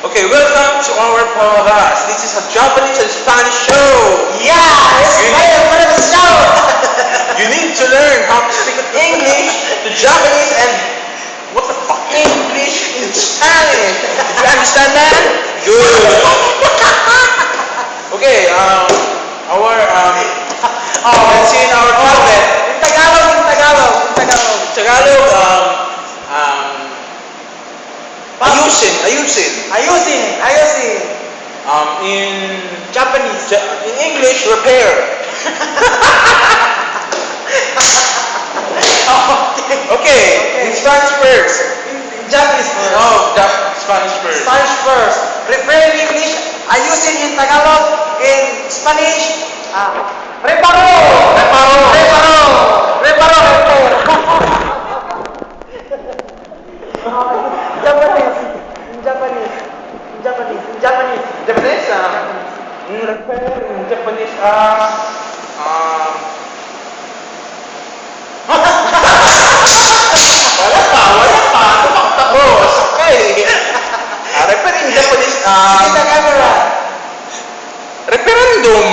Okay, welcome to our podcast. This is a Japanese and Spanish show. Yeah, it's my show. You need to learn how to speak English to Japanese and what the fuck English in Spanish. Did you understand that? Good. Okay, let's see in our tablet. In Tagalog. Tagalog, ayusin. Ayusin. In Japanese. in English, repair. Okay, in Spanish first. In Japanese first. No, Spanish first. Spanish first. Repair in English. Ayusin in Tagalog. In Spanish. Reparo. Japanese. Japanese, repair in Japanese, wala pa. Tumakbo. Okay. Repair in Japanese, Kita camera. referendum.